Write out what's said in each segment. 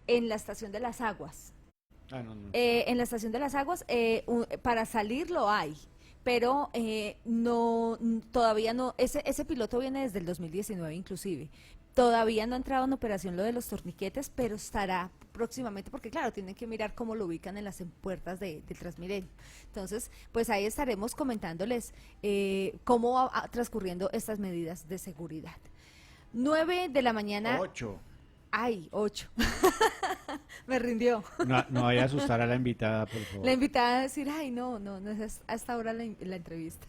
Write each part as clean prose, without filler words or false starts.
en la estación de las aguas. Ah, no, no. En la estación de las aguas, para salir lo hay, pero no, todavía no, ese piloto viene desde el 2019 inclusive. Todavía no ha entrado en operación lo de los torniquetes, pero estará próximamente, porque claro, tienen que mirar cómo lo ubican en las puertas del Transmilenio. Entonces, pues ahí estaremos comentándoles cómo va transcurriendo estas medidas de seguridad. 9 de la mañana. 8. Ay, 8. Me rindió. No, no vaya a asustar a la invitada, por La favor. invitada a decir, ay, no, no, no es hasta ahora la entrevista.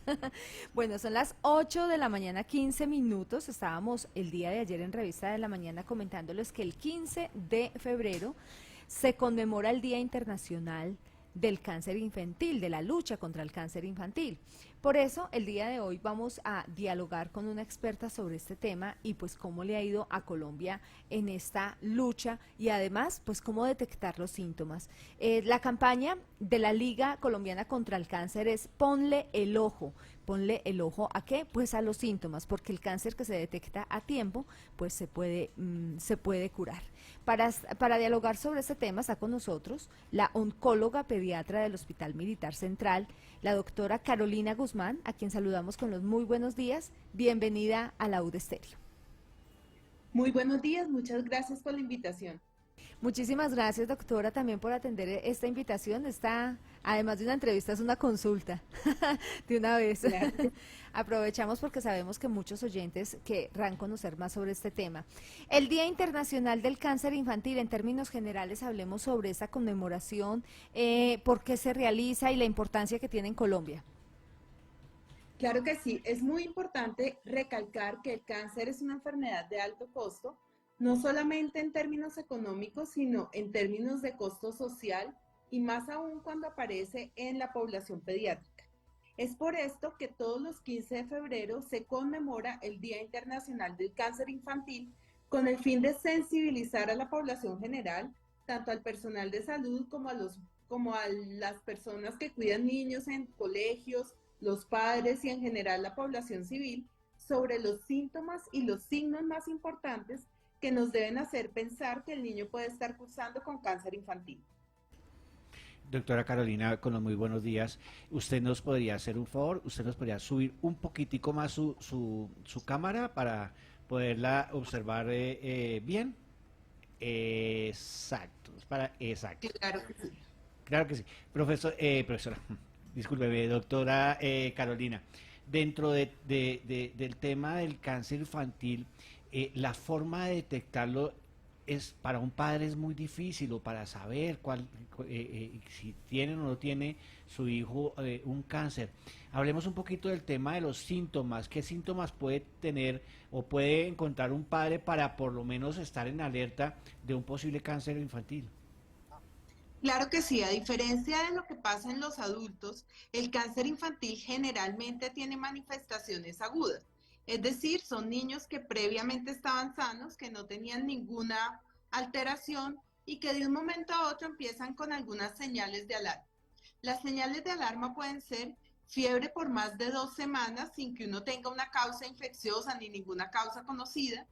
Bueno, son las 8 de la mañana, 15 minutos. Estábamos el día de ayer en Revista de la Mañana comentándoles que el 15 de febrero se conmemora el Día Internacional del Cáncer Infantil, de la lucha contra el cáncer infantil. Por eso, el día de hoy vamos a dialogar con una experta sobre este tema y pues cómo le ha ido a Colombia en esta lucha y además pues cómo detectar los síntomas. La campaña de la Liga Colombiana contra el Cáncer es ponle el ojo. Ponle el ojo a qué? Pues a los síntomas, porque el cáncer que se detecta a tiempo pues se puede curar. Para dialogar sobre este tema está con nosotros la oncóloga pediatra del Hospital Militar Central, la doctora Carolina Guzmán, a quien saludamos con los muy buenos días. Bienvenida a la UD Estéreo. Muy buenos días, muchas gracias por la invitación. Muchísimas gracias, doctora, también por atender esta invitación. Además de una entrevista, es una consulta de una vez. Claro. Aprovechamos porque sabemos que muchos oyentes querrán conocer más sobre este tema. El Día Internacional del Cáncer Infantil, en términos generales, hablemos sobre esta conmemoración, por qué se realiza y la importancia que tiene en Colombia. Claro que sí, es muy importante recalcar que el cáncer es una enfermedad de alto costo, no solamente en términos económicos, sino en términos de costo social y más aún cuando aparece en la población pediátrica. Es por esto que todos los 15 de febrero se conmemora el Día Internacional del Cáncer Infantil con el fin de sensibilizar a la población general, tanto al personal de salud como a las personas que cuidan niños en colegios, los padres y en general la población civil, sobre los síntomas y los signos más importantes que nos deben hacer pensar que el niño puede estar cursando con cáncer infantil. Doctora Carolina, con los muy buenos días. ¿Usted nos podría hacer un favor? ¿Usted nos podría subir un poquitico más su cámara para poderla observar bien? Exacto. Exacto. Claro que sí. Claro que sí. Profesora, discúlpeme, doctora Carolina, dentro del tema del cáncer infantil, la forma de detectarlo es para un padre es muy difícil o para saber si tiene o no tiene su hijo un cáncer. Hablemos un poquito del tema de los síntomas. ¿Qué síntomas puede tener o puede encontrar un padre para por lo menos estar en alerta de un posible cáncer infantil? Claro que sí, a diferencia de lo que pasa en los adultos, el cáncer infantil generalmente tiene manifestaciones agudas. Es decir, son niños que previamente estaban sanos, que no tenían ninguna alteración y que de un momento a otro empiezan con algunas señales de alarma. Las señales de alarma pueden ser fiebre por más de 2 semanas sin que uno tenga una causa infecciosa ni ninguna causa conocida,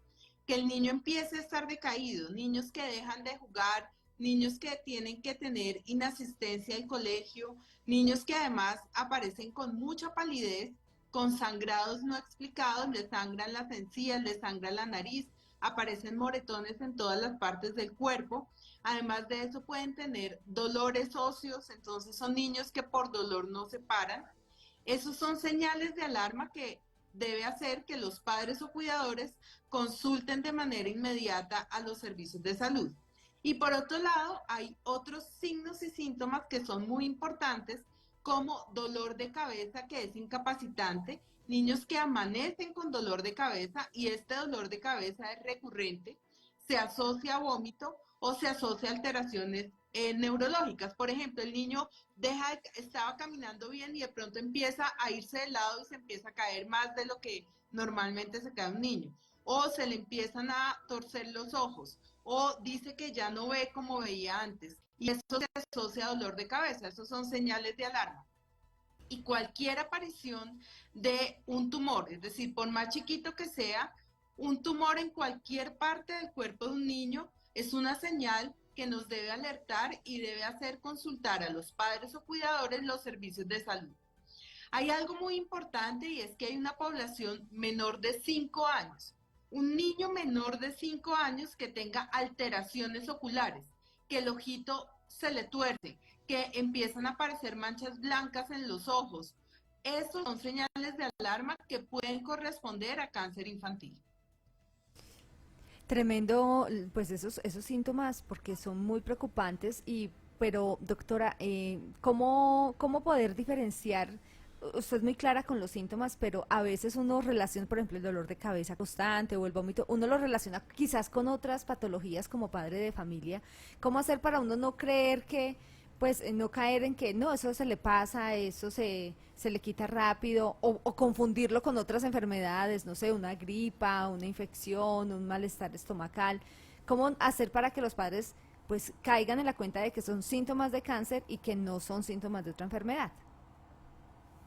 que el niño empiece a estar decaído, niños que dejan de jugar, niños que tienen que tener inasistencia al colegio, niños que además aparecen con mucha palidez, con sangrados no explicados, les sangran las encías, les sangra la nariz, aparecen moretones en todas las partes del cuerpo. Además de eso pueden tener dolores óseos, entonces son niños que por dolor no se paran. Esos son señales de alarma que debe hacer que los padres o cuidadores consulten de manera inmediata a los servicios de salud. Y por otro lado, hay otros signos y síntomas que son muy importantes, como dolor de cabeza que es incapacitante, niños que amanecen con dolor de cabeza y este dolor de cabeza es recurrente, se asocia a vómito o se asocia a alteraciones neurológicas. Por ejemplo, el niño estaba caminando bien y de pronto empieza a irse de lado y se empieza a caer más de lo que normalmente se cae un niño. O se le empiezan a torcer los ojos, o dice que ya no ve como veía antes. Y eso se asocia a dolor de cabeza, esos son señales de alarma. Y cualquier aparición de un tumor, es decir, por más chiquito que sea, un tumor en cualquier parte del cuerpo de un niño es una señal que nos debe alertar y debe hacer consultar a los padres o cuidadores los servicios de salud. Hay algo muy importante y es que hay una población menor de 5 años. Un niño menor de 5 años que tenga alteraciones oculares, que el ojito se le tuerce, que empiezan a aparecer manchas blancas en los ojos. Esos son señales de alarma que pueden corresponder a cáncer infantil. Tremendo, pues esos síntomas, porque son muy preocupantes pero doctora, ¿cómo poder diferenciar? Usted es muy clara con los síntomas, pero a veces uno relaciona, por ejemplo, el dolor de cabeza constante o el vómito, uno lo relaciona quizás con otras patologías como padre de familia. ¿Cómo hacer para uno no creer que, pues, no caer en que, no, eso se le pasa, eso se le quita rápido, o confundirlo con otras enfermedades, no sé, una gripa, una infección, un malestar estomacal? ¿Cómo hacer para que los padres, pues, caigan en la cuenta de que son síntomas de cáncer y que no son síntomas de otra enfermedad?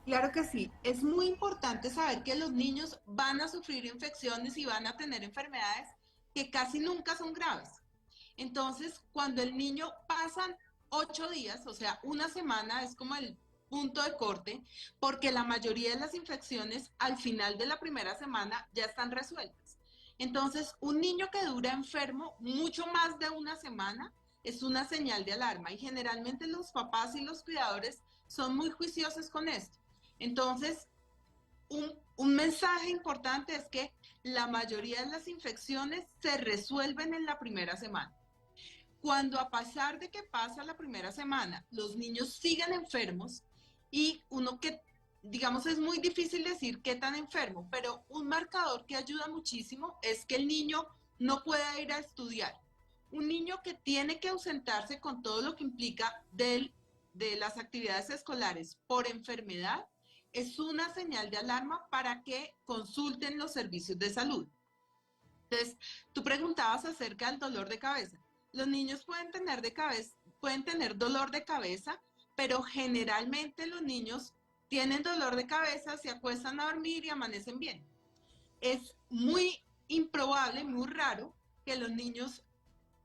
Claro que sí, es muy importante saber que los niños van a sufrir infecciones y van a tener enfermedades que casi nunca son graves. Entonces, cuando el niño pasan 8 días, o sea, una semana es como el punto de corte, porque la mayoría de las infecciones al final de la primera semana ya están resueltas. Entonces, un niño que dura enfermo mucho más de una semana es una señal de alarma y generalmente los papás y los cuidadores son muy juiciosos con esto. Entonces, un mensaje importante es que la mayoría de las infecciones se resuelven en la primera semana. Cuando a pesar de que pasa la primera semana, los niños siguen enfermos y uno que, digamos, es muy difícil decir qué tan enfermo, pero un marcador que ayuda muchísimo es que el niño no pueda ir a estudiar. Un niño que tiene que ausentarse con todo lo que implica de las actividades escolares por enfermedad es una señal de alarma para que consulten los servicios de salud. Entonces, tú preguntabas acerca del dolor de cabeza. Los niños pueden tener dolor de cabeza, pero generalmente los niños tienen dolor de cabeza, se acuestan a dormir y amanecen bien. Es muy improbable, muy raro que los niños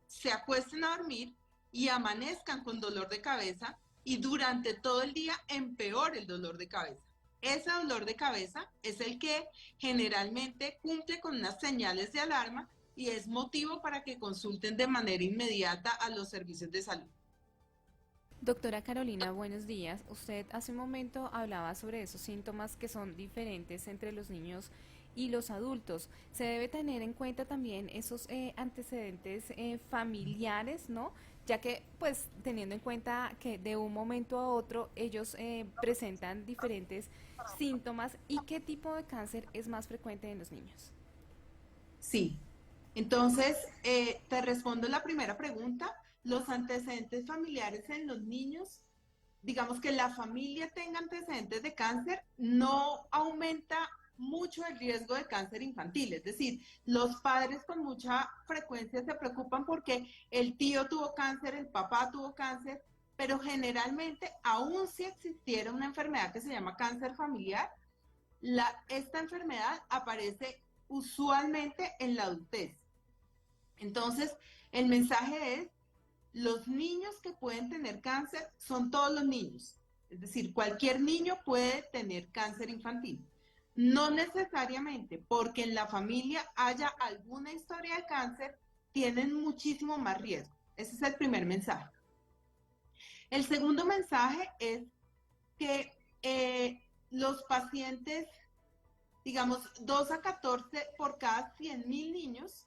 se acuesten a dormir y amanezcan con dolor de cabeza y durante todo el día empeore el dolor de cabeza. Ese dolor de cabeza es el que generalmente cumple con unas señales de alarma y es motivo para que consulten de manera inmediata a los servicios de salud. Doctora Carolina, buenos días. Usted hace un momento hablaba sobre esos síntomas que son diferentes entre los niños y los adultos. Se debe tener en cuenta también esos antecedentes familiares, ¿no? Ya que, pues, teniendo en cuenta que de un momento a otro ellos presentan diferentes síntomas, ¿y qué tipo de cáncer es más frecuente en los niños? Sí, entonces te respondo la primera pregunta. Los antecedentes familiares en los niños, digamos que la familia tenga antecedentes de cáncer, no aumenta mucho el riesgo de cáncer infantil. Es decir, los padres con mucha frecuencia se preocupan porque el tío tuvo cáncer, el papá tuvo cáncer, pero generalmente, aun si existiera una enfermedad que se llama cáncer familiar, esta enfermedad aparece usualmente en la adultez. Entonces, el mensaje es, los niños que pueden tener cáncer son todos los niños. Es decir, cualquier niño puede tener cáncer infantil. No necesariamente porque en la familia haya alguna historia de cáncer, tienen muchísimo más riesgo. Ese es el primer mensaje. El segundo mensaje es que los pacientes, digamos, 2 a 14 por cada 100.000 niños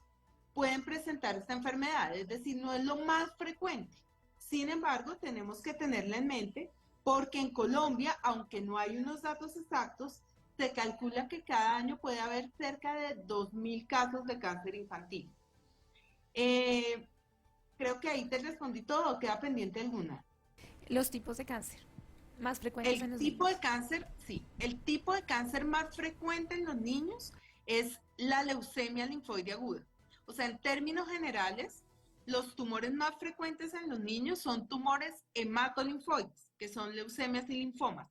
pueden presentar esta enfermedad, es decir, no es lo más frecuente. Sin embargo, tenemos que tenerla en mente porque en Colombia, aunque no hay unos datos exactos, se calcula que cada año puede haber cerca de 2.000 casos de cáncer infantil. Creo que ahí te respondí todo, ¿o queda pendiente alguna? Los tipos de cáncer más frecuentes en El los tipo niños. de cáncer, sí, el tipo de cáncer más frecuente en los niños es la leucemia linfoide aguda. O sea, en términos generales, los tumores más frecuentes en los niños son tumores hematolinfoides, que son leucemias y linfomas.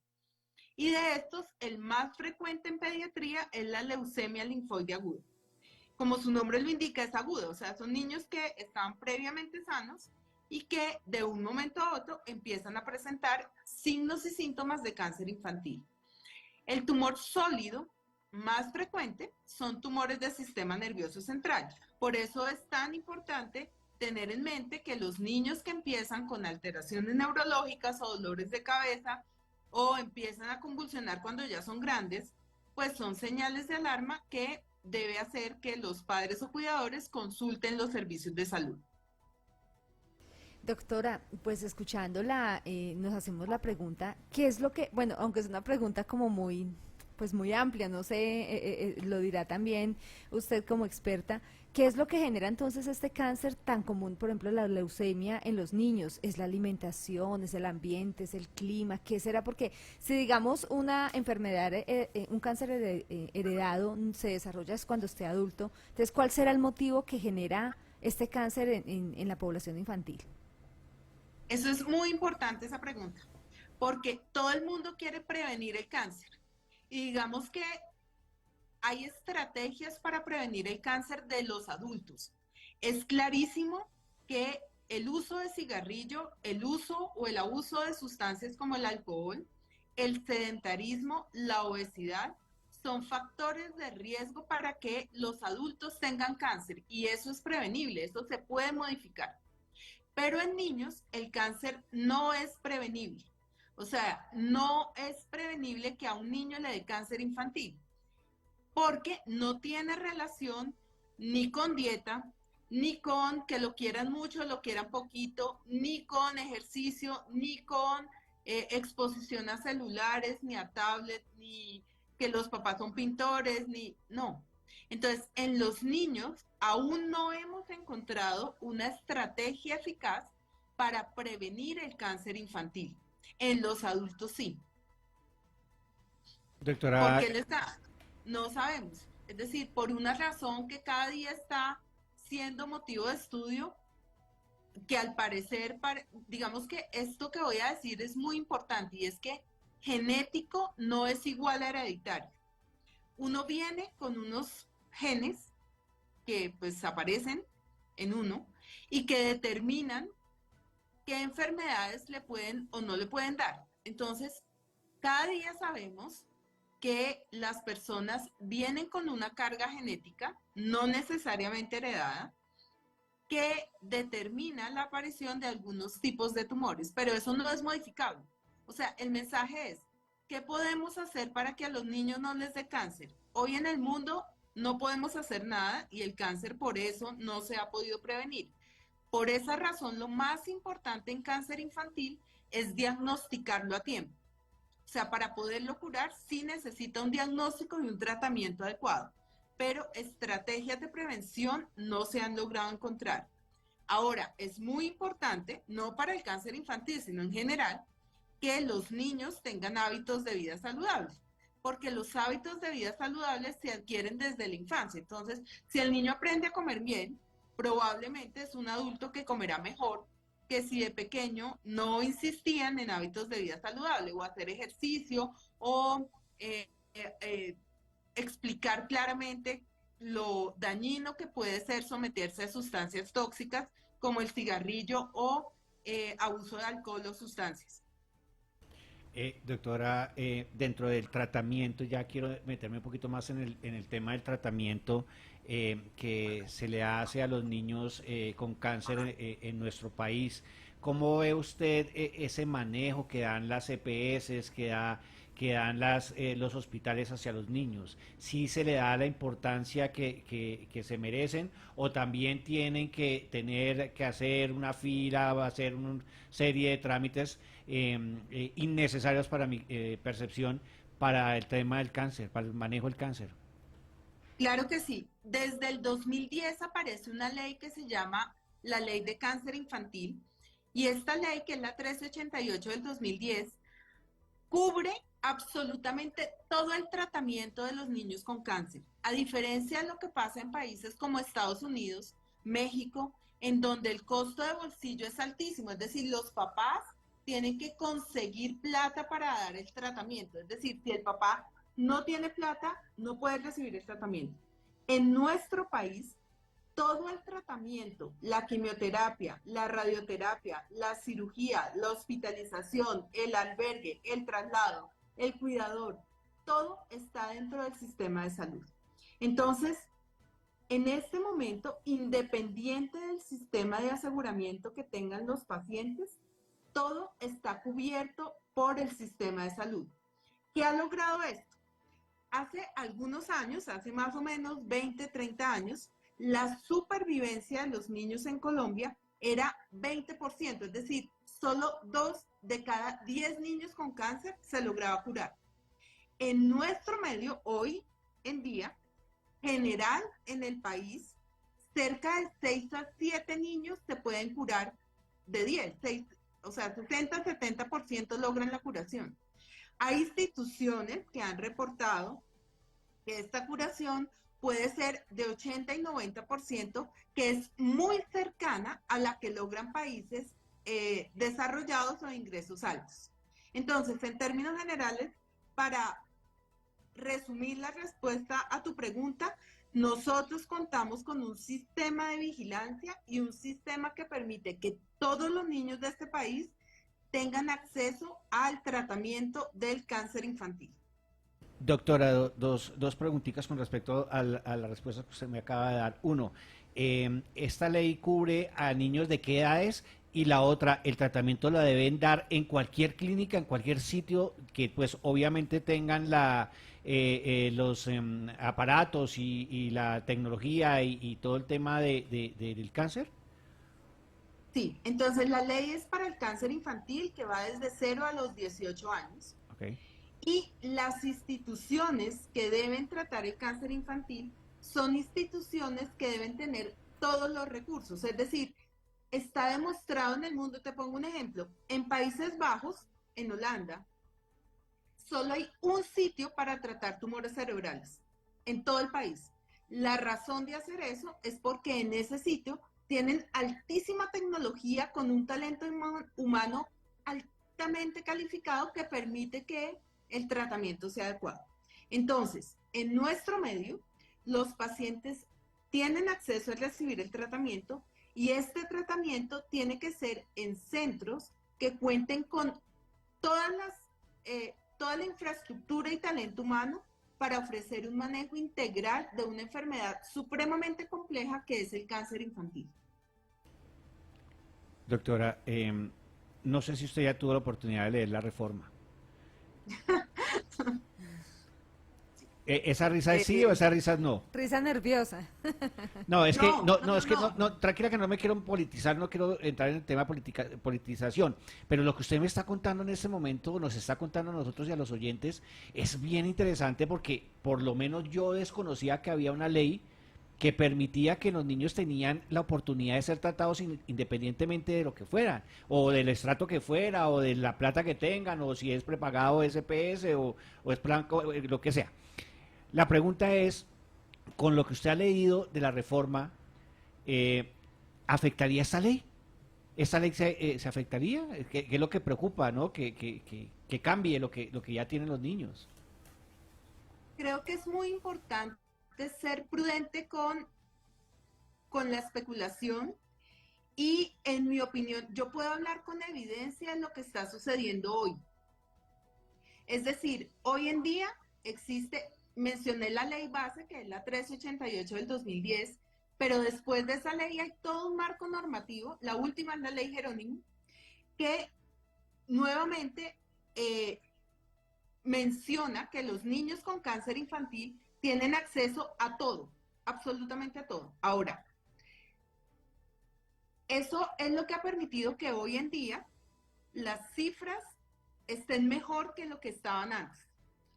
Y de estos, el más frecuente en pediatría es la leucemia linfoide aguda. Como su nombre lo indica, es aguda, o sea, son niños que estaban previamente sanos y que de un momento a otro empiezan a presentar signos y síntomas de cáncer infantil. El tumor sólido más frecuente son tumores del sistema nervioso central. Por eso es tan importante tener en mente que los niños que empiezan con alteraciones neurológicas o dolores de cabeza o empiezan a convulsionar cuando ya son grandes, pues son señales de alarma que debe hacer que los padres o cuidadores consulten los servicios de salud. Doctora, pues escuchándola, nos hacemos la pregunta, ¿qué es lo que, bueno, aunque es una pregunta como muy, pues muy amplia, no sé, lo dirá también usted como experta, ¿qué es lo que genera entonces este cáncer tan común, por ejemplo, la leucemia en los niños? ¿Es la alimentación, es el ambiente, es el clima? ¿Qué será? Porque si digamos una enfermedad, un cáncer heredado se desarrolla es cuando esté adulto, entonces ¿cuál será el motivo que genera este cáncer en la población infantil? Eso es muy importante esa pregunta, porque todo el mundo quiere prevenir el cáncer. Y digamos que hay estrategias para prevenir el cáncer de los adultos. Es clarísimo que el uso de cigarrillo, el uso o el abuso de sustancias como el alcohol, el sedentarismo, la obesidad, son factores de riesgo para que los adultos tengan cáncer y eso es prevenible, eso se puede modificar. Pero en niños el cáncer no es prevenible. O sea, no es prevenible que a un niño le dé cáncer infantil, porque no tiene relación ni con dieta, ni con que lo quieran mucho, lo quieran poquito, ni con ejercicio, ni con exposición a celulares, ni a tablet, ni que los papás son pintores, ni no. Entonces, en los niños aún no hemos encontrado una estrategia eficaz para prevenir el cáncer infantil. En los adultos sí. ¿Por Doctora, qué no sabemos? Es decir, por una razón que cada día está siendo motivo de estudio, que al parecer, digamos que esto que voy a decir es muy importante y es que genético no es igual a hereditario. Uno viene con unos genes que pues aparecen en uno y que determinan qué enfermedades le pueden o no le pueden dar. Entonces, cada día sabemos que las personas vienen con una carga genética, no necesariamente heredada, que determina la aparición de algunos tipos de tumores, pero eso no es modificable. O sea, el mensaje es, ¿qué podemos hacer para que a los niños no les dé cáncer? Hoy en el mundo no podemos hacer nada y el cáncer por eso no se ha podido prevenir. Por esa razón, lo más importante en cáncer infantil es diagnosticarlo a tiempo. O sea, para poderlo curar sí necesita un diagnóstico y un tratamiento adecuado, pero estrategias de prevención no se han logrado encontrar. Ahora, es muy importante, no para el cáncer infantil, sino en general, que los niños tengan hábitos de vida saludables, porque los hábitos de vida saludables se adquieren desde la infancia. Entonces, si el niño aprende a comer bien, probablemente es un adulto que comerá mejor que si de pequeño no insistían en hábitos de vida saludable o hacer ejercicio o explicar claramente lo dañino que puede ser someterse a sustancias tóxicas como el cigarrillo o abuso de alcohol o sustancias. doctora, dentro del tratamiento, ya quiero meterme un poquito más en el tema del tratamiento que se le hace a los niños con cáncer en nuestro país. ¿Cómo ve usted ese manejo que dan las EPS, que dan los hospitales hacia los niños? ¿Sí se le da la importancia que se merecen o también tienen que tener que hacer una fila, hacer una serie de trámites innecesarios para mi percepción para el tema del cáncer, para el manejo del cáncer? Claro que sí. Desde el 2010 aparece una ley que se llama la Ley de Cáncer Infantil y esta ley, que es la 1388 del 2010, cubre absolutamente todo el tratamiento de los niños con cáncer, a diferencia de lo que pasa en países como Estados Unidos, México, en donde el costo de bolsillo es altísimo, es decir, los papás tienen que conseguir plata para dar el tratamiento, es decir, si el papá no tiene plata, no puede recibir el tratamiento. En nuestro país, todo el tratamiento, la quimioterapia, la radioterapia, la cirugía, la hospitalización, el albergue, el traslado, el cuidador, todo está dentro del sistema de salud. Entonces, en este momento, independiente del sistema de aseguramiento que tengan los pacientes, todo está cubierto por el sistema de salud. ¿Qué ha logrado esto? Hace algunos años, hace más o menos 20, 30 años, la supervivencia de los niños en Colombia era 20%, es decir, solo 2 de cada 10 niños con cáncer se lograba curar. En nuestro medio, hoy en día, general en el país, cerca de 6 a 7 niños se pueden curar de 10, 6, o sea, 60-70% logran la curación. Hay instituciones que han reportado que esta curación puede ser de 80 y 90%, que es muy cercana a la que logran países desarrollados o de ingresos altos. Entonces, en términos generales, para resumir la respuesta a tu pregunta, nosotros contamos con un sistema de vigilancia y un sistema que permite que todos los niños de este país tengan acceso al tratamiento del cáncer infantil. Doctora, dos preguntitas con respecto a la respuesta que usted me acaba de dar. Uno, ¿esta ley cubre a niños de qué edades? Y la otra, ¿el tratamiento lo deben dar en cualquier clínica, en cualquier sitio que pues obviamente tengan los aparatos y la tecnología y todo el tema del cáncer? Sí, entonces la ley es para el cáncer infantil que va desde 0 a los 18 años. Okay. Y las instituciones que deben tratar el cáncer infantil son instituciones que deben tener todos los recursos. Es decir, está demostrado en el mundo, te pongo un ejemplo, en Países Bajos, en Holanda, solo hay un sitio para tratar tumores cerebrales en todo el país. La razón de hacer eso es porque en ese sitio tienen altísima tecnología con un talento humano altamente calificado que permite que el tratamiento sea adecuado. Entonces, en nuestro medio, los pacientes tienen acceso a recibir el tratamiento y este tratamiento tiene que ser en centros que cuenten con toda la infraestructura y talento humano para ofrecer un manejo integral de una enfermedad supremamente compleja que es el cáncer infantil. Doctora, no sé si usted ya tuvo la oportunidad de leer la reforma. ¿Esa risa es sí o esa risa es no? Risa nerviosa. No, es que, No. tranquila que no me quiero politizar, no quiero entrar en el tema politización, pero lo que usted me está contando en este momento, nos está contando a nosotros y a los oyentes, es bien interesante porque por lo menos yo desconocía que había una ley que permitía que los niños tenían la oportunidad de ser tratados independientemente de lo que fueran, o del estrato que fuera, o de la plata que tengan, o si es prepagado SPS, o es plan, lo que sea. La pregunta es, con lo que usted ha leído de la reforma, ¿afectaría esta ley? ¿Esta ley se afectaría? ¿Qué es lo que preocupa, ¿no? Que cambie lo que ya tienen los niños. Creo que es muy importante ser prudente con la especulación y, en mi opinión, yo puedo hablar con evidencia de lo que está sucediendo hoy. Es decir, hoy en día existe, mencioné la ley base, que es la 1388 del 2010, pero después de esa ley hay todo un marco normativo, la última es la ley Jerónimo, que nuevamente menciona que los niños con cáncer infantil tienen acceso a todo, absolutamente a todo. Ahora, eso es lo que ha permitido que hoy en día las cifras estén mejor que lo que estaban antes.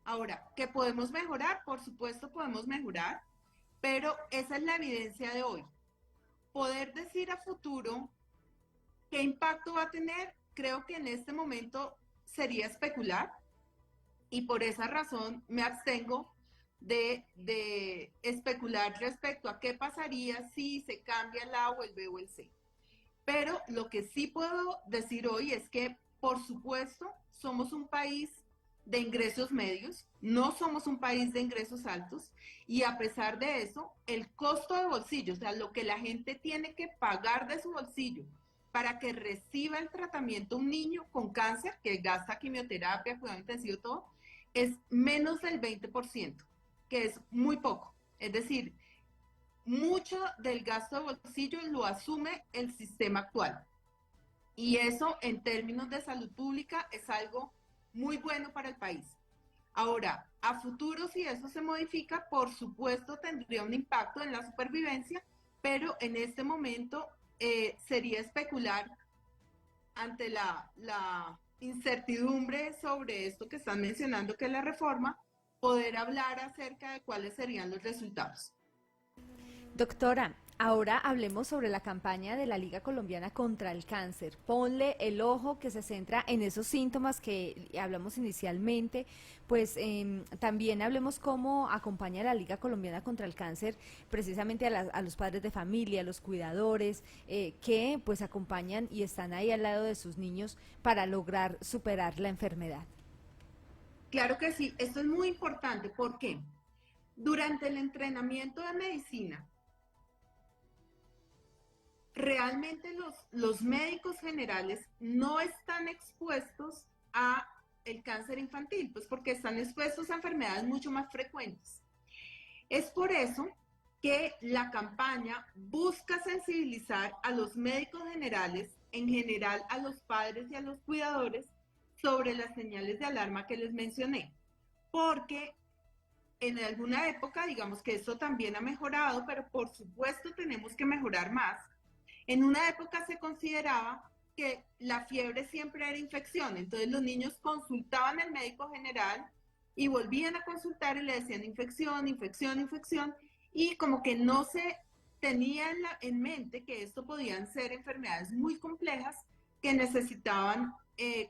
Ahora, ¿qué podemos mejorar? Por supuesto podemos mejorar, pero esa es la evidencia de hoy. Poder decir a futuro qué impacto va a tener, creo que en este momento sería especular y por esa razón me abstengo de especular respecto a qué pasaría si se cambia el A o el B o el C. Pero lo que sí puedo decir hoy es que, por supuesto, somos un país de ingresos medios, no somos un país de ingresos altos, y a pesar de eso, el costo de bolsillo, o sea, lo que la gente tiene que pagar de su bolsillo para que reciba el tratamiento un niño con cáncer, que gasta quimioterapia, cuidado intensivo, todo, es menos del 20%, que es muy poco. Es decir, mucho del gasto de bolsillo lo asume el sistema actual. Y eso, en términos de salud pública, es algo muy bueno para el país. Ahora, a futuro, si eso se modifica, por supuesto tendría un impacto en la supervivencia, pero en este momento sería especular ante la incertidumbre sobre esto que están mencionando, que es la reforma, poder hablar acerca de cuáles serían los resultados. Doctora, ahora hablemos sobre la campaña de la Liga Colombiana contra el Cáncer. Ponle el ojo que se centra en esos síntomas que hablamos inicialmente, pues también hablemos cómo acompaña la Liga Colombiana contra el Cáncer precisamente a los padres de familia, a los cuidadores, que pues acompañan y están ahí al lado de sus niños para lograr superar la enfermedad. Claro que sí, esto es muy importante. ¿Por qué? Durante el entrenamiento de medicina, realmente los médicos generales no están expuestos a el cáncer infantil, pues porque están expuestos a enfermedades mucho más frecuentes. Es por eso que la campaña busca sensibilizar a los médicos generales, en general a los padres y a los cuidadores, sobre las señales de alarma que les mencioné, porque en alguna época, digamos que esto también ha mejorado, pero por supuesto tenemos que mejorar más. En una época se consideraba que la fiebre siempre era infección, entonces los niños consultaban al médico general y volvían a consultar y le decían infección, infección, infección, y como que no se tenía en mente que esto podían ser enfermedades muy complejas que necesitaban,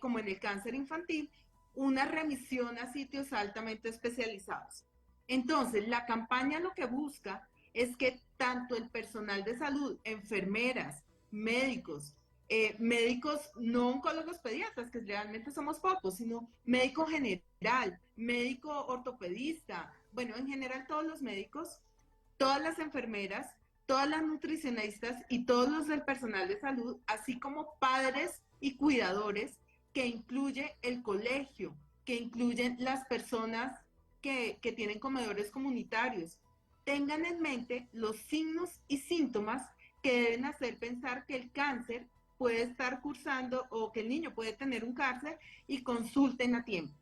como en el cáncer infantil, una remisión a sitios altamente especializados. Entonces, la campaña lo que busca es que tanto el personal de salud, enfermeras, médicos, médicos no oncólogos pediatras, que realmente somos pocos, sino médico general, médico ortopedista, bueno, en general todos los médicos, todas las enfermeras, todas las nutricionistas y todos los del personal de salud, así como padres y cuidadores, que incluye el colegio, que incluyen las personas que tienen comedores comunitarios, tengan en mente los signos y síntomas que deben hacer pensar que el cáncer puede estar cursando o que el niño puede tener un cáncer y consulten a tiempo.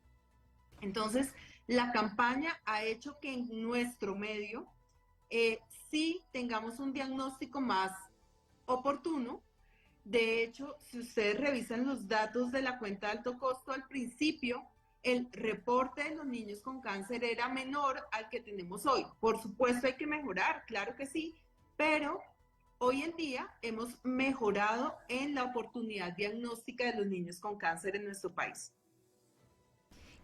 Entonces, la campaña ha hecho que en nuestro medio sí tengamos un diagnóstico más oportuno. De hecho, si ustedes revisan los datos de la cuenta de alto costo al principio, el reporte de los niños con cáncer era menor al que tenemos hoy. Por supuesto hay que mejorar, claro que sí, pero hoy en día hemos mejorado en la oportunidad diagnóstica de los niños con cáncer en nuestro país.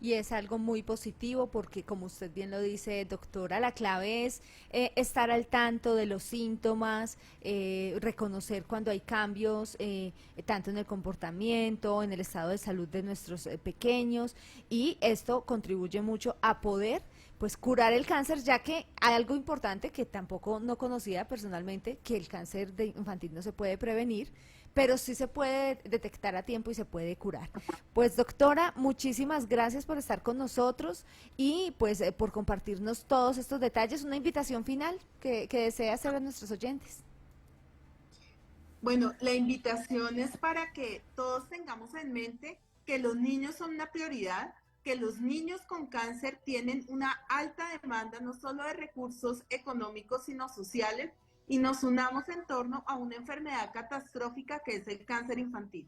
Y es algo muy positivo porque, como usted bien lo dice, doctora, la clave es estar al tanto de los síntomas, reconocer cuando hay cambios, tanto en el comportamiento, en el estado de salud de nuestros pequeños, y esto contribuye mucho a poder pues curar el cáncer, ya que hay algo importante que tampoco no conocía personalmente, que el cáncer de infantil no se puede prevenir, pero sí se puede detectar a tiempo y se puede curar. Pues doctora, muchísimas gracias por estar con nosotros y pues por compartirnos todos estos detalles. Una invitación final que desea hacer a nuestros oyentes. Bueno, la invitación es para que todos tengamos en mente que los niños son una prioridad, que los niños con cáncer tienen una alta demanda no solo de recursos económicos, sino sociales, y nos unamos en torno a una enfermedad catastrófica que es el cáncer infantil.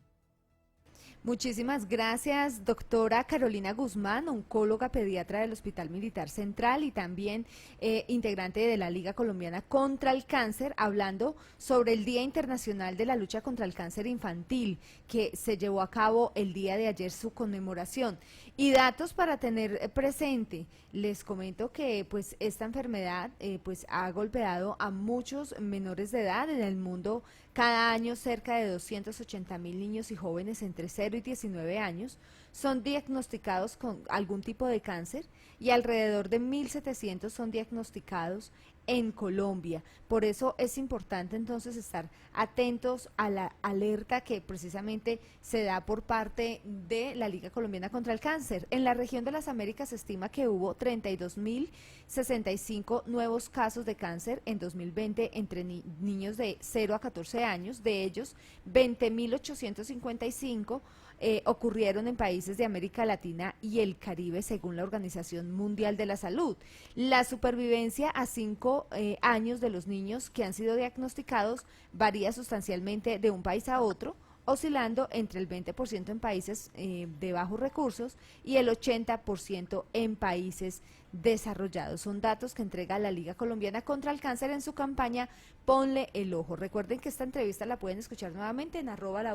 Muchísimas gracias, doctora Carolina Guzmán, oncóloga pediatra del Hospital Militar Central y también integrante de la Liga Colombiana contra el Cáncer, hablando sobre el Día Internacional de la Lucha contra el Cáncer Infantil, que se llevó a cabo el día de ayer su conmemoración. Y datos para tener presente, les comento que pues esta enfermedad pues ha golpeado a muchos menores de edad en el mundo Cada año cerca de 280.000 niños y jóvenes entre 0 y 19 años son diagnosticados con algún tipo de cáncer y alrededor de 1.700 son diagnosticados en Colombia. Por eso es importante entonces estar atentos a la alerta que precisamente se da por parte de la Liga Colombiana contra el Cáncer. En la región de las Américas se estima que hubo 32.065 nuevos casos de cáncer en 2020 entre niños de 0 a 14 años. De ellos, 20.855 ocurrieron en países de América Latina y el Caribe, según la Organización Mundial de la Salud. La supervivencia a 5 años de los niños que han sido diagnosticados varía sustancialmente de un país a otro, oscilando entre el 20% en países de bajos recursos y el 80% en países desarrollados. Son datos que entrega la Liga Colombiana contra el Cáncer en su campaña Ponle el Ojo. Recuerden que esta entrevista la pueden escuchar nuevamente en @la